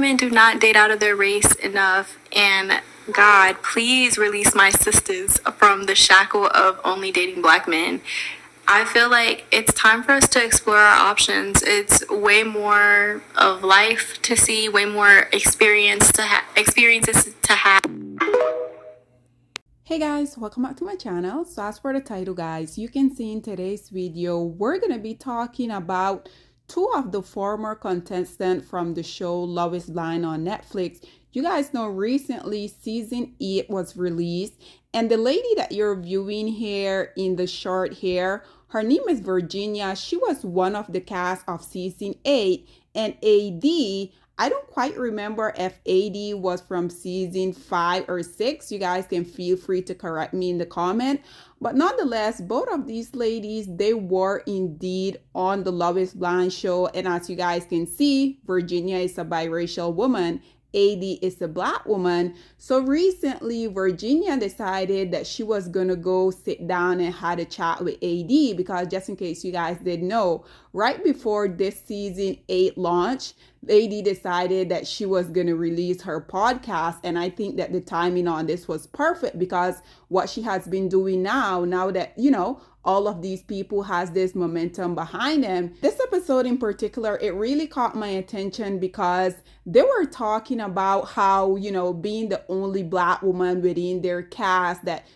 women do not date out of their race enough, and God, please release my sisters from the shackle of only dating black men. I feel like it's time for us to explore our options. It's way more of life to see, way more experiences to have. Hey guys, welcome back to my channel. So as for the title, guys, you can see in today's video, we're going to be talking about two of the former contestants from the show Love is Blind on Netflix. You guys know recently season 8 was released, and the lady that you're viewing here in the short hair, her name is Virginia. She was one of the cast of season 8, and AD, I don't quite remember if AD was from season 5 or 6. You guys can feel free to correct me in the comment. But nonetheless, both of these ladies, they were indeed on the Love is Blind show. And as you guys can see, Virginia is a biracial woman. AD is a black woman. So recently, Virginia decided that she was going to go sit down and had a chat with AD, because just in case you guys didn't know, right before this season 8 launch, AD decided that she was going to release her podcast. And I think that the timing on this was perfect, because what she has been doing now that, all of these people has this momentum behind them. This episode in particular, it really caught my attention because they were talking about how, being the only black woman within their cast that,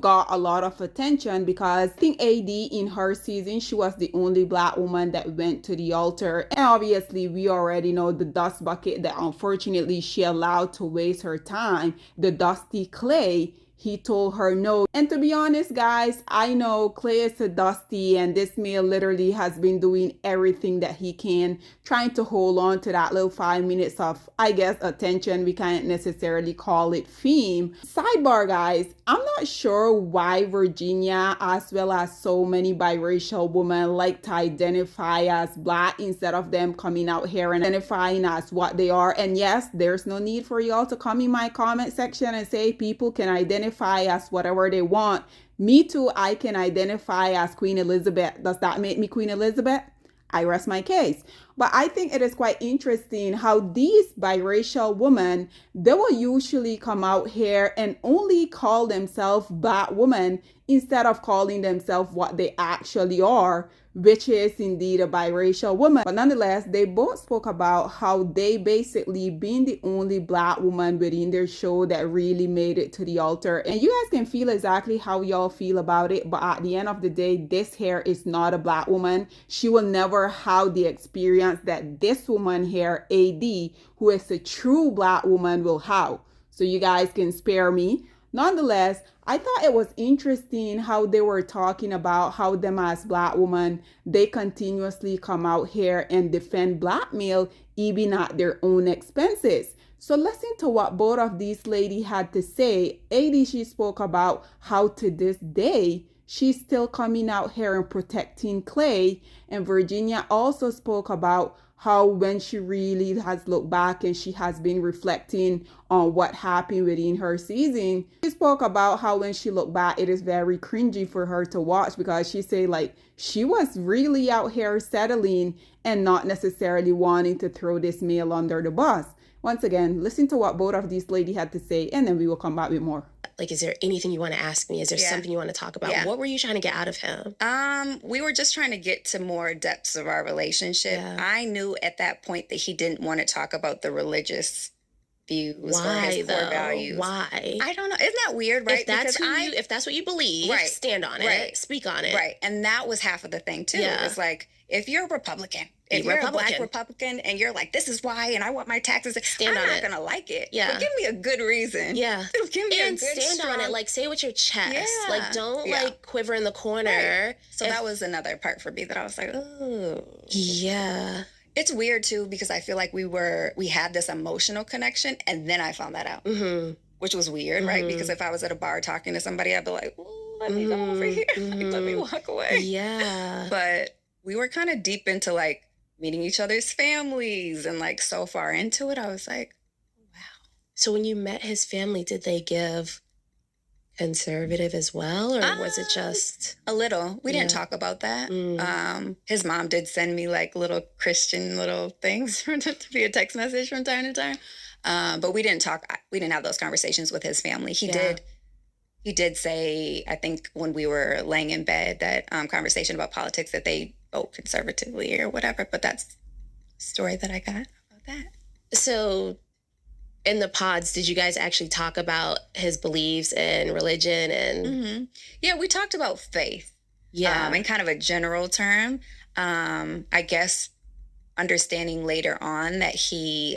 got a lot of attention, because I think AD in her season, she was the only black woman that went to the altar. And obviously we already know the dust bucket that unfortunately she allowed to waste her time, the Dusty Clay. He told her no. And to be honest, guys, I know Clay is a Dusty, and this male literally has been doing everything that he can, trying to hold on to that little 5 minutes of, I guess, attention. We can't necessarily call it fame. Sidebar, guys, I'm not sure why Virginia, as well as so many biracial women, like to identify as black instead of them coming out here and identifying as what they are. And yes, there's no need for y'all to come in my comment section and say people can identify as whatever they want. Me too, I can identify as Queen Elizabeth. Does that make me Queen Elizabeth? I rest my case. But I think it is quite interesting how these biracial women, they will usually come out here and only call themselves black women instead of calling themselves what they actually are, which is indeed a biracial woman. But nonetheless, they both spoke about how they basically being the only black woman within their show that really made it to the altar. And you guys can feel exactly how y'all feel about it, but at the end of the day, this hair is not a black woman. She will never have the experience that this woman here, AD, who is a true black woman, will have. So you guys can spare me. Nonetheless, I thought it was interesting how they were talking about how them as black women, they continuously come out here and defend black male even at their own expenses. So listen to what both of these ladies had to say. AD, she spoke about how to this day, she's still coming out here and protecting Clay. And Virginia also spoke about how when she really has looked back and she has been reflecting on what happened within her season, she spoke about how when she looked back, it is very cringy for her to watch, because she said like she was really out here settling and not necessarily wanting to throw this male under the bus. Once again, listen to what both of these ladies had to say, and then we will come back with more. Like, is there anything you want to ask me? Is there something you want to talk about? What were you trying to get out of him? We were just trying to get to more depths of our relationship. I knew at that point that he didn't want to talk about the religious views or his core values. Why? I don't know. Isn't that weird, right? If that's what you believe, stand on it, speak on it. Right. And that was half of the thing too. It was like, if you're a Republican, if you're a black Republican and you're like, this is why, and I want my taxes, I'm not going to like it. But give me a good reason. Give me and a good stand on it. Like, say it with your chest. Like, don't like quiver in the corner. So that was another part for me that I was like, oh. Yeah. It's weird too, because I feel like we had this emotional connection, and then I found that out, which was weird, right? Because if I was at a bar talking to somebody, I'd be like, let me go over here. Like, let me walk away. Yeah. But we were kind of deep into like meeting each other's families, and like so far into it, I was like, wow. So when you met his family, did they give conservative as well, or was it just a little? We didn't talk about that. His mom did send me like little Christian little things to be a text message from time to time, but we didn't talk. We didn't have those conversations with his family. He did say, I think when we were laying in bed, that conversation about politics, that they vote conservatively or whatever. But that's the story that I got about that. So in the pods, did you guys actually talk about his beliefs and religion? And Yeah, we talked about faith. Yeah. In kind of a general term. I guess understanding later on that he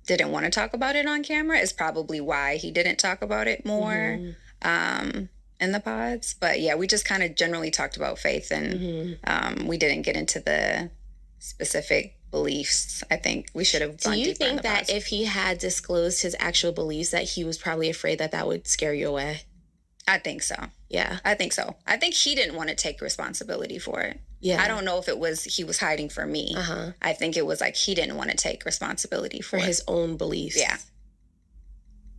didn't want to talk about it on camera is probably why he didn't talk about it more in the pods. But yeah, we just kind of generally talked about faith, and we didn't get into the specific beliefs. I think we should have gone Do you deeper in think the that pods. if he had disclosed his actual beliefs, that he was probably afraid that that would scare you away? I think so. Yeah. I think so. I think he didn't want to take responsibility for it. Yeah. I don't know if it was he was hiding from me. I think it was like he didn't want to take responsibility for his own beliefs. Yeah.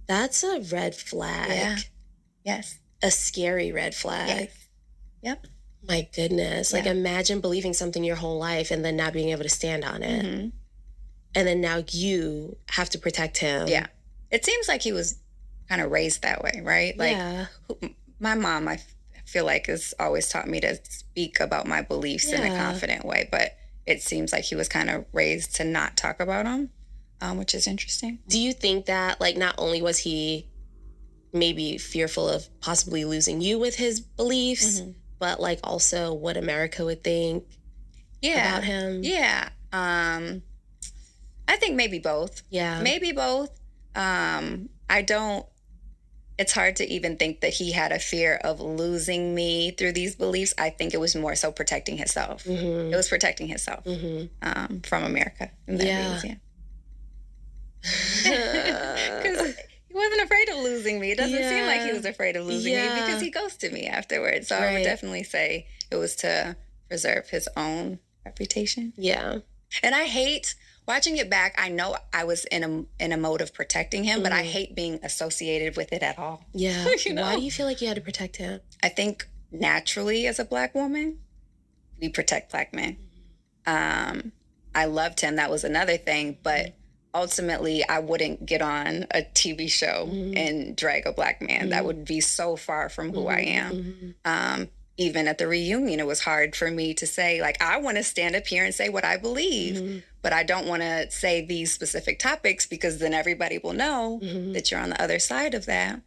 That's a red flag. Yeah. Yes. A scary red flag. Yes. Yep. My goodness. Like, Yeah. imagine believing something your whole life and then not being able to stand on it. And then now you have to protect him. Yeah. It seems like he was kind of raised that way, right? Like, Yeah. my mom, I feel like, has always taught me to speak about my beliefs in a Yeah. confident way, but it seems like he was kind of raised to not talk about them, which is interesting. Do you think that, like, not only was he maybe fearful of possibly losing you with his beliefs, but like also what America would think about him? Yeah. I think maybe both. Yeah. Maybe both. It's hard to even think that he had a fear of losing me through these beliefs. I think it was more so protecting himself. It was protecting himself from America. In that ways, yeah. Because he wasn't afraid of losing me. It doesn't seem like he was afraid of losing me because he ghosted me afterwards. So I would definitely say it was to preserve his own reputation. Yeah. And I hate watching it back. I know I was in a mode of protecting him, but I hate being associated with it at all. Yeah. You know? Why do you feel like you had to protect him? I think naturally as a Black woman, we protect Black men. I loved him. That was another thing. But ultimately, I wouldn't get on a TV show and drag a Black man. That would be so far from who I am. Even at the reunion, it was hard for me to say, like, I want to stand up here and say what I believe, but I don't want to say these specific topics because then everybody will know that you're on the other side of that.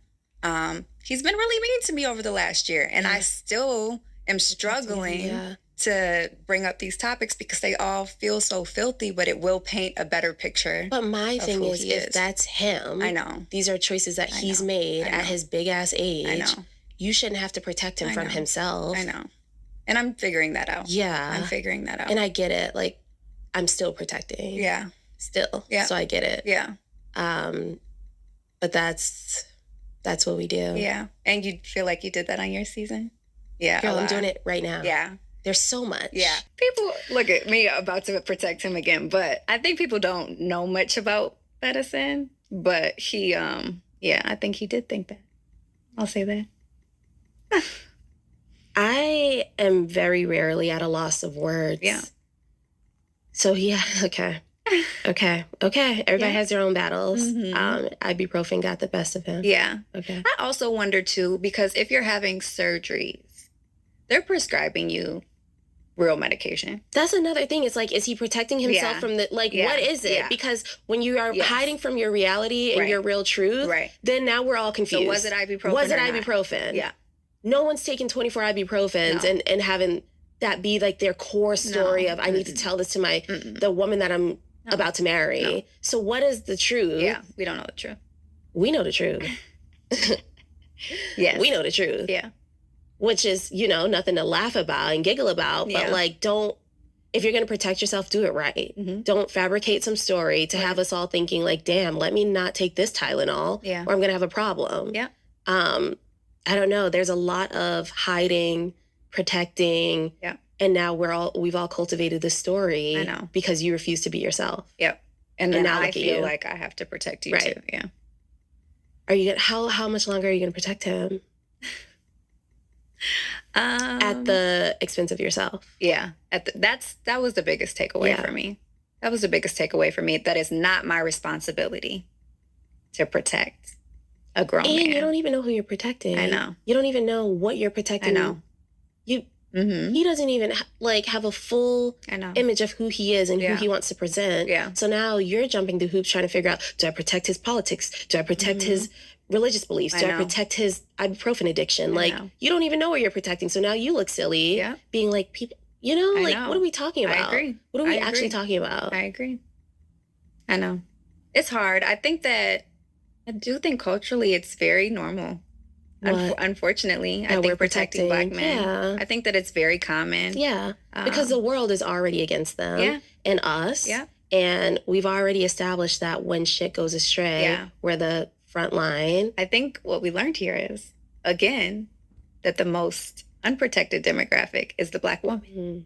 He's been really mean to me over the last year, and I still am struggling to bring up these topics because they all feel so filthy, but it will paint a better picture. But my thing who is, he if is. that's him, I know. These are choices that he's made at his big ass age. I know. You shouldn't have to protect him from himself. I know. And I'm figuring that out. Yeah. I'm figuring that out. And I get it. Like, I'm still protecting. Yeah. Still. Yeah. So I get it. Yeah. But that's what we do. Yeah. And you feel like you did that on your season? Yeah. Girl, I'm doing it right now. Yeah. There's so much. Yeah. People look at me about to protect him again, but I think people don't know much about Edison. But he, I think he did think that. I'll say that. I am very rarely at a loss of words. Yeah. So okay. Everybody has their own battles. Ibuprofen got the best of him. Yeah. Okay. I also wonder too, because if you're having surgeries, they're prescribing you real medication. That's another thing. It's like, is he protecting himself from the, like, what is it? Yeah. Because when you are hiding from your reality and your real truth, then now we're all confused. So was it ibuprofen? Was it or not? ibuprofen? Yeah. No one's taking 24 ibuprofens and having that be like their core story of, I need to tell this to the woman that I'm about to marry. No. So what is the truth? Yeah, we don't know the truth. We know the truth. Yes. We know the truth. Yeah. Which is, nothing to laugh about and giggle about. But like, if you're going to protect yourself, do it right. Don't fabricate some story to have us all thinking like, damn, let me not take this Tylenol or I'm going to have a problem. Yeah. I don't know. There's a lot of hiding, protecting. Yeah. And now we've all cultivated this story. I know. Because you refuse to be yourself. Yep. And then now I look at feel you. like I have to protect you Right. too. Yeah. Are you how much longer are you gonna protect him? At the expense of yourself. Yeah. That was the biggest takeaway for me. That was the biggest takeaway for me. That is not my responsibility to protect a grown man. And you don't even know who you're protecting. I know. You don't even know what you're protecting. I know. He doesn't even have a full image of who he is and who he wants to present. Yeah. So now you're jumping through hoops trying to figure out, do I protect his politics? Do I protect his religious beliefs? Do I protect his ibuprofen addiction? You don't even know what you're protecting. So now you look silly being like, people, what are we talking about? I agree. What are we actually talking about? I agree. I know. It's hard. I do think culturally it's very normal. Unfortunately, I think protecting Black men. Yeah. I think that it's very common. Yeah, because the world is already against them and us. Yeah. And we've already established that when shit goes astray, we're the front line. I think what we learned here is, again, that the most unprotected demographic is the Black woman. Mm-hmm.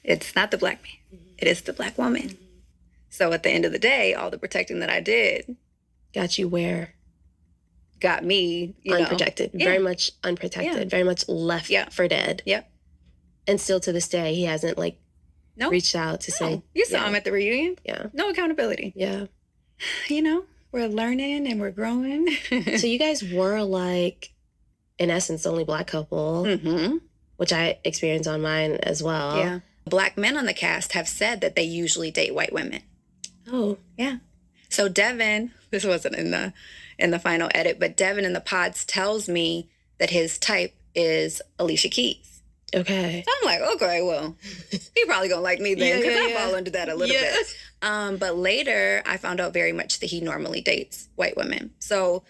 It's not the Black man. It is the Black woman. Mm-hmm. So at the end of the day, all the protecting that I did got you where? Got me unprotected, very much unprotected, very much left for dead. Yep. And still to this day, he hasn't reached out to say. You saw him at the reunion. Yeah. No accountability. Yeah. We're learning and we're growing. So you guys were in essence, the only Black couple, which I experienced on mine as well. Yeah. Black men on the cast have said that they usually date white women. Oh. Yeah. So Devin, this wasn't in the final edit, but Devin in the pods tells me that his type is Alicia Keys. Okay. So I'm like, okay, well, he probably gonna like me then, because I fall into that a little bit. But later, I found out very much that he normally dates white women. So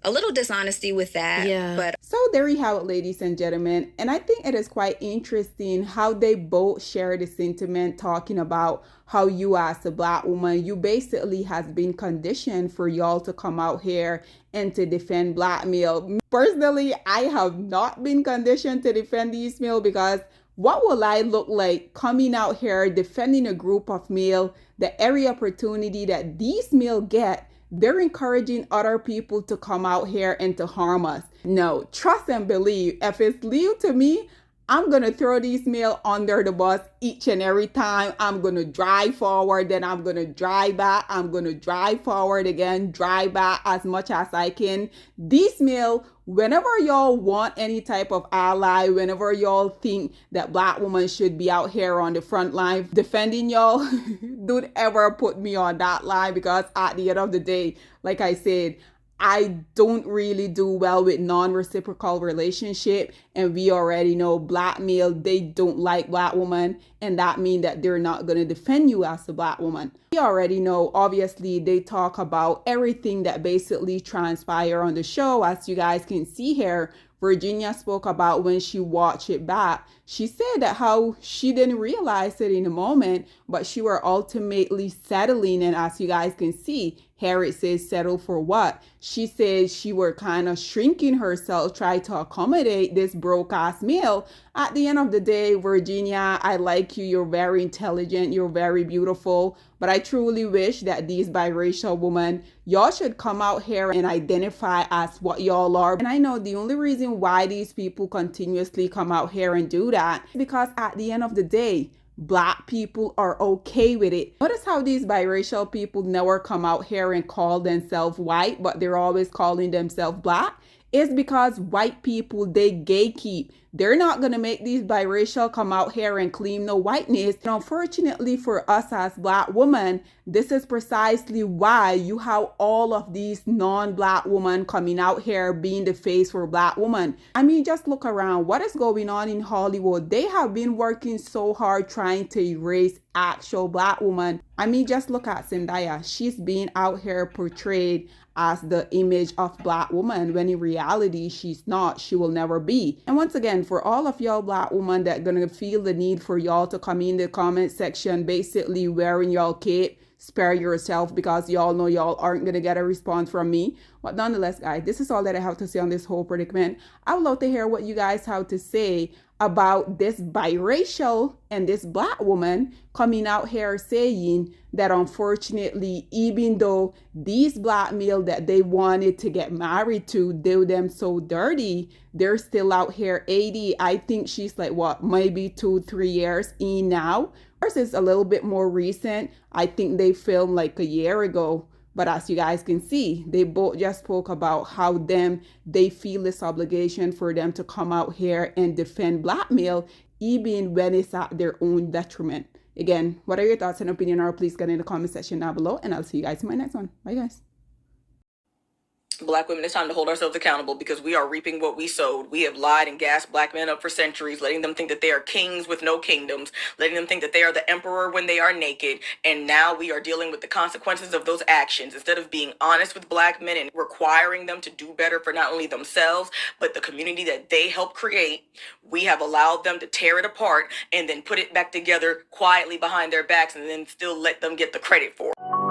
a little dishonesty with that. Yeah. But so there you have it, ladies and gentlemen. And I think it is quite interesting how they both share the sentiment, talking about how you as a Black woman, you basically has been conditioned for y'all to come out here and to defend Black male. Personally, I have not been conditioned to defend these male, because what will I look like coming out here defending a group of male, the every opportunity that these male get, they're encouraging other people to come out here and to harm us. No, trust and believe. If it's leave to me, I'm going to throw these male under the bus each and every time. I'm going to drive forward, then I'm going to drive back. I'm going to drive forward again, drive back as much as I can. These male, whenever y'all want any type of ally, whenever y'all think that Black women should be out here on the front line defending y'all, don't ever put me on that line, because at the end of the day, like I said, I don't really do well with non-reciprocal relationship, and we already know Black male, they don't like Black woman, and that means that they're not going to defend you as a Black woman. We already know, obviously, they talk about everything that basically transpire on the show. As you guys can see here, Virginia spoke about when she watched it back. She said that how she didn't realize it in the moment, but she were ultimately settling. And as you guys can see, Harriet says settle for what? She says she were kind of shrinking herself, try to accommodate this broke ass male. At the end of the day, Virginia, I like you. You're very intelligent. You're very beautiful. But I truly wish that these biracial women, y'all should come out here and identify as what y'all are. And I know the only reason why these people continuously come out here and do that is because at the end of the day, Black people are okay with it. Notice how these biracial people never come out here and call themselves white, but they're always calling themselves Black. It's because white people, they gatekeep. They're not going to make these biracial come out here and claim no whiteness. And unfortunately for us as Black women, this is precisely why you have all of these non-Black women coming out here being the face for Black women. I mean, just look around. What is going on in Hollywood? They have been working so hard trying to erase actual Black women. I mean, just look at Zendaya. She's being out here portrayed as the image of Black woman, when in reality, she's not. She will never be. And once again, for all of y'all Black women that gonna feel the need for y'all to come in the comment section, basically wearing y'all cape, spare yourself, because y'all know y'all aren't gonna get a response from me. But nonetheless, guys, this is all that I have to say on this whole predicament. I would love to hear what you guys have to say about this biracial and this black woman coming out here saying that unfortunately, even though these black male that they wanted to get married to do them so dirty, they're still out here 80. I think she's like, what, maybe 2-3 years in now. Ours is a little bit more recent. I think they filmed like a year ago. But as you guys can see, they both just spoke about how they feel this obligation for them to come out here and defend black male, even when it's at their own detriment. Again, what are your thoughts and opinion? Or please get in the comment section down below, and I'll see you guys in my next one. Bye, guys. Black women, it's time to hold ourselves accountable because we are reaping what we sowed. We have lied and gassed black men up for centuries, letting them think that they are kings with no kingdoms, letting them think that they are the emperor when they are naked. And now we are dealing with the consequences of those actions. Instead of being honest with black men and requiring them to do better for not only themselves, but the community that they helped create, we have allowed them to tear it apart and then put it back together quietly behind their backs and then still let them get the credit for it.